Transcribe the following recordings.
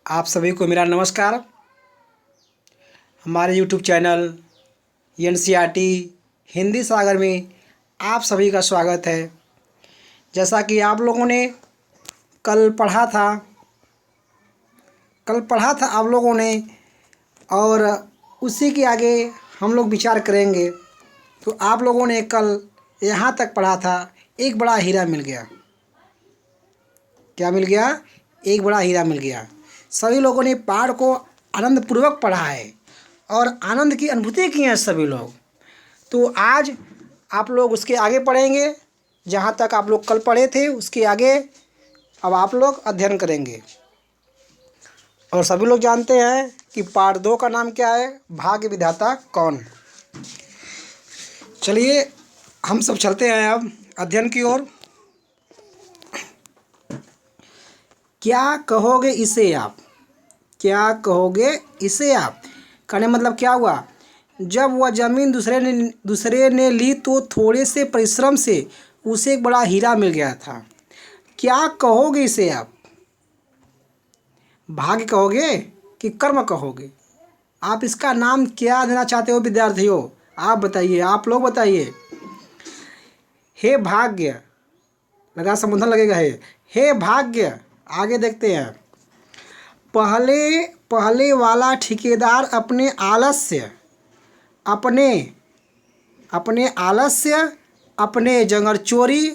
आप सभी को मेरा नमस्कार। हमारे YouTube चैनल NCERT हिंदी सागर में आप सभी का स्वागत है। जैसा कि आप लोगों ने कल पढ़ा था आप लोगों ने, और उसी के आगे हम लोग विचार करेंगे। तो आप लोगों ने कल यहाँ तक पढ़ा था, एक बड़ा हीरा मिल गया। क्या मिल गया? एक बड़ा हीरा मिल गया। सभी लोगों ने पाठ को आनंदपूर्वक पढ़ा है और आनंद की अनुभूति की है सभी लोग। तो आज आप लोग उसके आगे पढ़ेंगे, जहाँ तक आप लोग कल पढ़े थे उसके आगे अब आप लोग अध्ययन करेंगे। और सभी लोग जानते हैं कि पाठ 2 का नाम क्या है? भाग्य विधाता कौन। चलिए हम सब चलते हैं अब अध्ययन की ओर। क्या कहोगे इसे आप? क्या कहोगे इसे आप? कहने मतलब क्या हुआ? जब वह ज़मीन दूसरे ने ली तो थोड़े से परिश्रम से उसे एक बड़ा हीरा मिल गया था। क्या कहोगे इसे आप? भाग्य कहोगे कि कर्म कहोगे? आप इसका नाम क्या देना चाहते हो विद्यार्थियों? आप बताइए, आप लोग बताइए। हे भाग्य, लगा संबोधन लगेगा। हे भाग्य। आगे देखते हैं। पहले वाला ठेकेदार अपने आलस्य, अपने जंगरचोरी,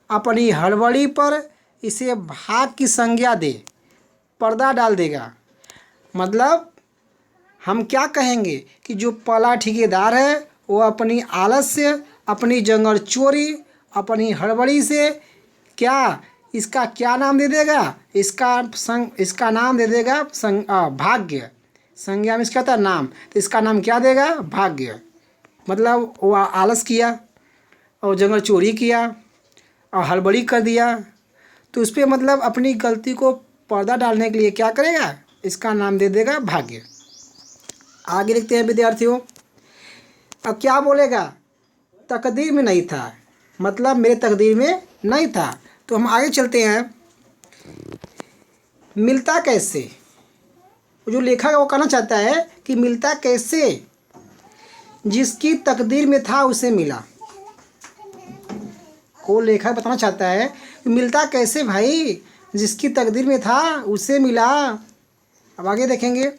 अपनी हड़बड़ी पर इसे भाग की संज्ञा दे पर्दा डाल देगा। मतलब हम क्या कहेंगे कि जो पहला ठेकेदार है वो अपनी आलस्य, अपनी जंगरचोरी, अपनी हड़बड़ी से इसका क्या नाम दे देगा? इसका नाम दे देगा भाग्य। संज्ञा में इसका था नाम, तो इसका नाम क्या देगा? भाग्य। मतलब वो आलस किया और जंगल चोरी किया और हड़बड़ी कर दिया, तो उस पर मतलब अपनी गलती को पर्दा डालने के लिए क्या करेगा? इसका नाम दे देगा भाग्य। आगे देखते हैं विद्यार्थियों। अब क्या बोलेगा? तकदीर में नहीं था, मतलब मेरे तकदीर में नहीं था। तो हम आगे चलते हैं। मिलता कैसे? जो लेखक है वो कहना चाहता है कि मिलता कैसे? जिसकी तकदीर में था उसे मिला। को लेखक बताना चाहता है कि मिलता कैसे भाई? जिसकी तकदीर में था उसे मिला। अब आगे देखेंगे।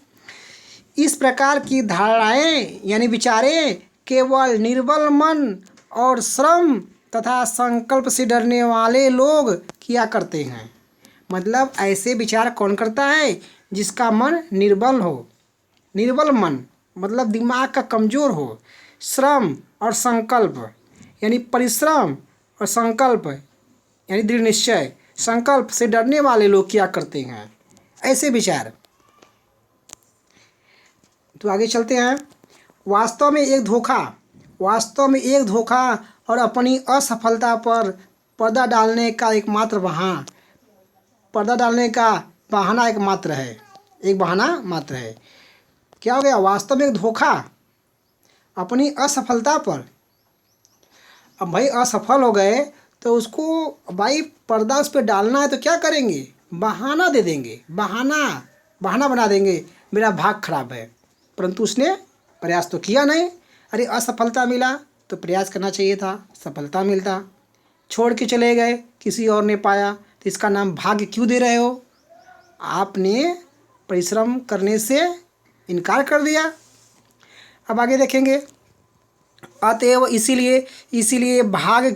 इस प्रकार की धारणाएं यानी विचारें केवल निर्बल मन और श्रम तथा संकल्प से डरने वाले लोग किया करते हैं। मतलब ऐसे विचार कौन करता है? जिसका मन निर्बल हो। निर्बल मन मतलब दिमाग का कमज़ोर हो। श्रम और संकल्प यानी परिश्रम, और संकल्प यानी दृढ़ निश्चय, संकल्प से डरने वाले लोग क्या करते हैं? ऐसे विचार। तो आगे चलते हैं। वास्तव में एक धोखा और अपनी असफलता पर पर्दा डालने का बहाना एक बहाना मात्र है। क्या हो गया? वास्तव में एक धोखा अपनी असफलता पर। अब भाई असफल हो गए तो उसको भाई पर्दा उस पर डालना है तो क्या करेंगे? बहाना दे देंगे, बहाना बना देंगे, मेरा भाग खराब है। परंतु उसने प्रयास तो किया नहीं। अरे असफलता मिला तो प्रयास करना चाहिए था, सफलता मिलता। छोड़ के चले गए, किसी और ने पाया, तो इसका नाम भाग्य क्यों दे रहे हो? आपने परिश्रम करने से इनकार कर दिया। अब आगे देखेंगे। अतएव इसीलिए भाग्य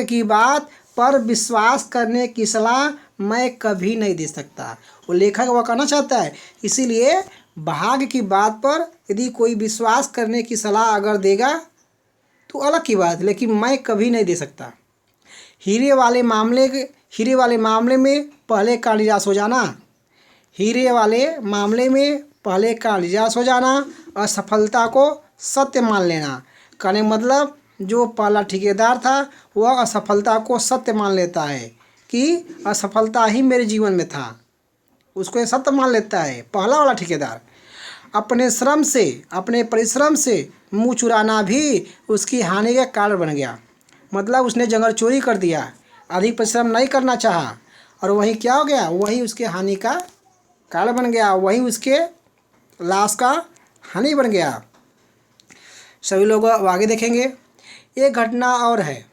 की बात पर विश्वास करने की सलाह मैं कभी नहीं दे सकता। वो लेखक वह कहना चाहता है इसीलिए भाग्य की बात पर यदि कोई विश्वास करने की सलाह अगर देगा तो अलग की बात, लेकिन मैं कभी नहीं दे सकता। हीरे वाले मामले में पहले का निराश हो जाना, असफलता को सत्य मान लेना। कहने मतलब जो पहला ठेकेदार था वह असफलता को सत्य मान लेता है कि असफलता ही मेरे जीवन में था, उसको ये सत्य मान लेता है पहला वाला ठेकेदार। अपने परिश्रम से मुँह चुराना भी उसकी हानि का कारण बन गया। मतलब उसने जंगल चोरी कर दिया, अधिक परिश्रम नहीं करना चाहा और वही क्या हो गया, वही उसके हानि का कारण बन गया, वही उसके लाश का हानि बन गया। सभी लोग अब आगे देखेंगे। एक घटना और है,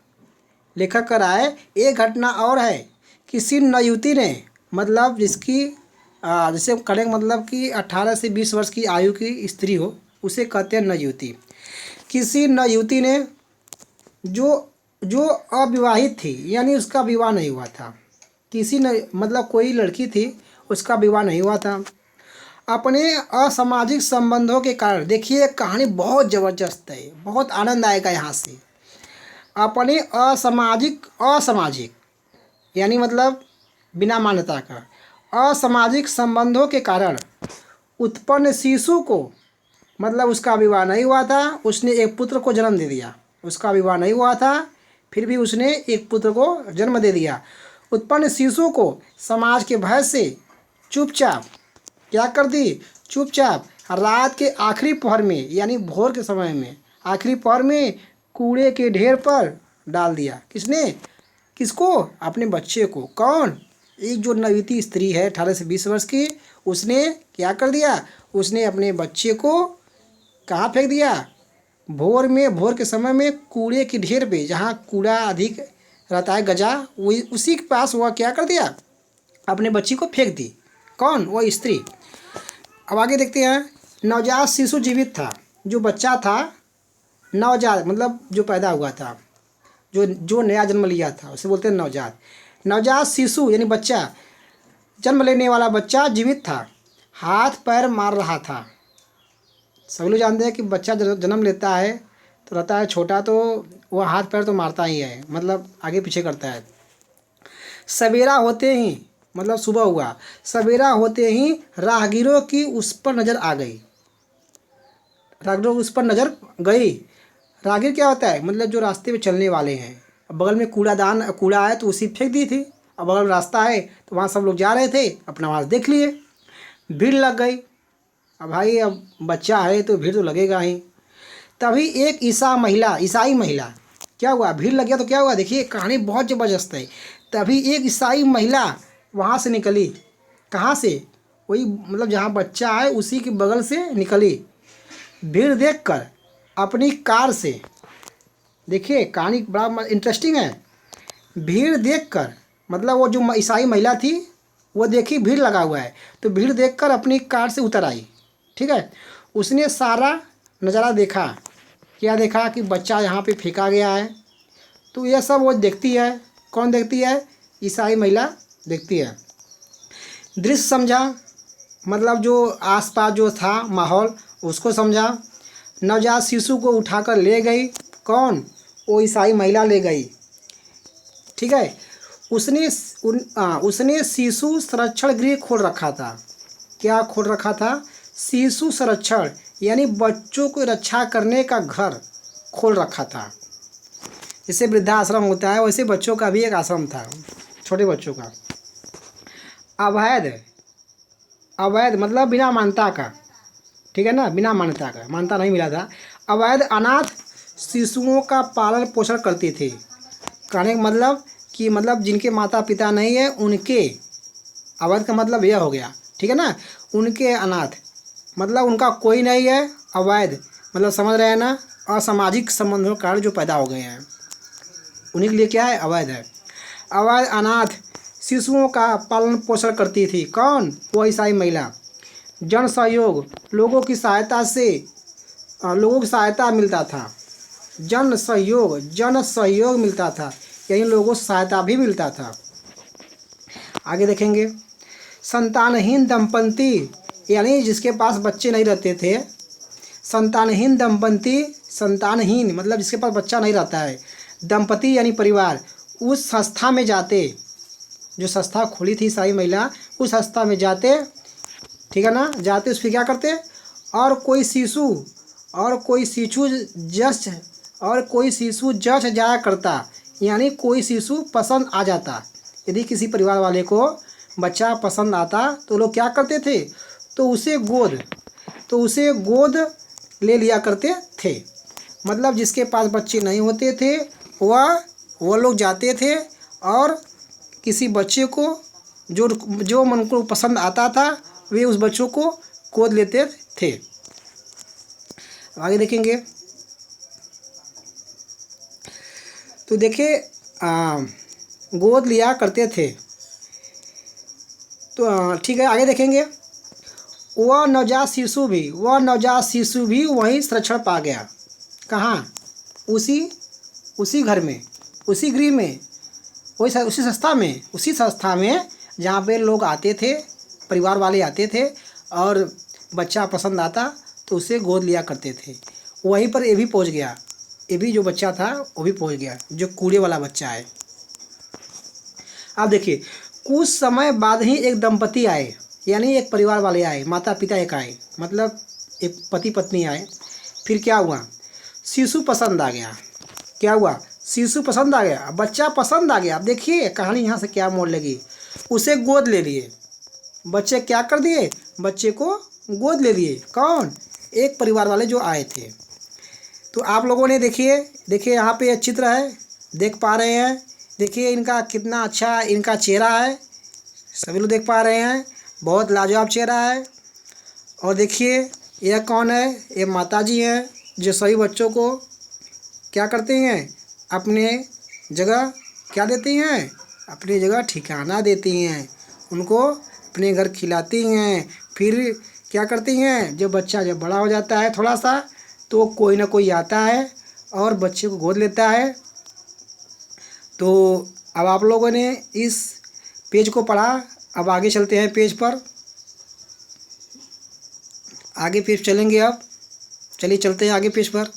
लेखक कर रहा है, एक घटना और है, किसी नवयुवती ने, मतलब जिसकी जैसे करें मतलब कि 18 से 20 वर्ष की आयु की स्त्री हो, उसे कहते हैं नवयुवती। किसी नवयुवती ने जो जो अविवाहित थी, यानी उसका विवाह नहीं हुआ था, किसी ने मतलब कोई लड़की थी, उसका विवाह नहीं हुआ था, अपने असामाजिक संबंधों के कारण, देखिए कहानी बहुत ज़बरदस्त है, बहुत आनंद आएगा यहाँ से। अपने असामाजिक असामाजिक यानी मतलब बिना मान्यता का असामाजिक संबंधों के कारण उत्पन्न शिशु को, मतलब उसका विवाह नहीं हुआ था, उसने एक पुत्र को जन्म दे दिया, उसका विवाह नहीं हुआ था फिर भी उसने एक पुत्र को जन्म दे दिया। उत्पन्न शिशु को समाज के भय से चुपचाप क्या कर दी, चुपचाप रात के आखिरी पहर में, यानी भोर के समय में, आखिरी पहर में कूड़े के ढेर पर डाल दिया। किसने, किसको, अपने बच्चे को। कौन, एक जो नवयुवती स्त्री है 18 से 20 वर्ष की, उसने क्या कर दिया, उसने अपने बच्चे को कहाँ फेंक दिया, भोर में, भोर के समय में कूड़े के ढेर पे, जहाँ कूड़ा अधिक रहता है गजा, वही उसी के पास वह क्या कर दिया, अपने बच्ची को फेंक दी। कौन, वह स्त्री। अब आगे देखते हैं। नवजात शिशु जीवित था, जो बच्चा था नवजात मतलब जो पैदा हुआ था, जो नया जन्म लिया था, उसे बोलते हैं नवजात। नवजात शिशु यानी बच्चा, जन्म लेने वाला बच्चा जीवित था, हाथ पैर मार रहा था। सभी लोग जानते हैं कि बच्चा जन्म लेता है तो रहता है छोटा, तो वह हाथ पैर तो मारता ही है, मतलब आगे पीछे करता है। सवेरा होते ही, मतलब सुबह हुआ, सवेरा होते ही राहगीरों की उस पर नज़र आ गई, राहगीरों उस पर नज़र गई। राहगीर क्या होता है, मतलब जो रास्ते में चलने वाले हैं। अब बगल में कूड़ा है तो उसी फेंक दी थी, अब बगल रास्ता है तो वहाँ सब लोग जा रहे थे, अपना वहाँ देख लिए, भीड़ लग गई। अब भाई अब बच्चा है तो भीड़ तो लगेगा ही। तभी एक ईसाई महिला, क्या हुआ, भीड़ लग गया तो क्या हुआ, देखिए कहानी बहुत ज़बरदस्त है। तभी एक ईसाई महिला वहाँ से निकली, कहाँ से, वही मतलब जहाँ बच्चा है उसी के बगल से निकली। भीड़ देखकर अपनी कार से, देखिए कहानी बड़ा इंटरेस्टिंग है। भीड़ देखकर मतलब वो जो ईसाई महिला थी, वो देखी भीड़ लगा हुआ है तो भीड़ देखकर अपनी कार से उतर आई। ठीक है, उसने सारा नज़ारा देखा, क्या देखा कि बच्चा यहाँ पे फेंका गया है, तो यह सब वो देखती है। कौन देखती है, ईसाई महिला देखती है। दृश्य समझा, मतलब जो आसपास जो था माहौल उसको समझा। नवजात शिशु को उठाकर ले गई, कौन, वो ईसाई महिला ले गई। ठीक है, उसने शिशु संरक्षण गृह खोल रखा था। क्या खोल रखा था, शिशु संरक्षण यानी बच्चों को रक्षा करने का घर खोल रखा था। जैसे वृद्धाश्रम होता है वैसे बच्चों का भी एक आश्रम था, छोटे बच्चों का। अवैध मतलब बिना मान्यता का, ठीक है ना, बिना मान्यता का, मान्यता नहीं मिला था। अवैध अनाथ शिशुओं का पालन पोषण करती थी। कहने का मतलब कि मतलब जिनके माता पिता नहीं है उनके, अवैध का मतलब यह हो गया, ठीक है ना, उनके अनाथ मतलब उनका कोई नहीं है, अवैध मतलब समझ रहे हैं ना, असामाजिक संबंधों के कारण जो पैदा हो गए हैं उन्हीं के लिए क्या है, अवैध है। अवैध अनाथ शिशुओं का पालन पोषण करती थी। कौन, वो ईसाई महिला। जन सहयोग, लोगों की सहायता मिलता था। जन सहयोग मिलता था, यानी लोगों से सहायता भी मिलता था। आगे देखेंगे। संतानहीन दंपति, यानी जिसके पास बच्चे नहीं रहते थे, संतानहीन दंपति, संतानहीन मतलब जिसके पास बच्चा नहीं रहता है, दंपति यानी परिवार, उस संस्था में जाते, जो संस्था खुली थी ईसाई महिला, उस संस्था में जाते, ठीक है ना, जाते उस पर क्या करते, और कोई शिशु जच जाया करता, यानी कोई शिशु पसंद आ जाता। यदि किसी परिवार वाले को बच्चा पसंद आता तो लोग क्या करते थे, तो उसे गोद ले लिया करते थे। मतलब जिसके पास बच्चे नहीं होते थे वह लोग जाते थे और किसी बच्चे को जो जो मन को पसंद आता था वे उस बच्चों को गोद लेते थे। आगे देखेंगे तो देखिए गोद लिया करते थे। तो ठीक है, आगे देखेंगे। वह नवजात शिशु भी वहीं संरक्षण पा गया। कहाँ? उसी घर में, उसी गृह में, उसी संस्था में जहाँ पे लोग आते थे, परिवार वाले आते थे और बच्चा पसंद आता तो उसे गोद लिया करते थे। वहीं पर ये भी पहुँच गया, ये भी जो बच्चा था वो भी पहुँच गया, जो कूड़े वाला बच्चा है। अब देखिए, कुछ समय बाद ही एक दंपति आए, यानी एक परिवार वाले आए, माता पिता एक आए, मतलब एक पति पत्नी आए। फिर क्या हुआ? शिशु पसंद आ गया। क्या हुआ? शिशु पसंद आ गया, बच्चा पसंद आ गया। अब देखिए कहानी यहाँ से क्या मोड़ लगी। उसे गोद ले लिए, बच्चे क्या कर दिए? बच्चे को गोद ले लिए। कौन? एक परिवार वाले जो आए थे। तो आप लोगों ने देखिए यहाँ पे चित्र है, देख पा रहे हैं। देखिए इनका कितना अच्छा इनका चेहरा है, सभी लोग देख पा रहे हैं, बहुत लाजवाब चेहरा है। और देखिए यह कौन है? ये माताजी हैं जो सभी बच्चों को क्या करते हैं? अपने जगह क्या देती हैं? अपनी जगह ठिकाना देती हैं, उनको अपने घर खिलाती हैं। फिर क्या करती हैं? जब बच्चा बड़ा हो जाता है थोड़ा सा, तो कोई ना कोई आता है और बच्चे को गोद लेता है। तो अब आप लोगों ने इस पेज को पढ़ा, अब आगे चलते हैं पेज पर। आगे पेज चलेंगे अब, चलिए चलते हैं आगे पेज पर।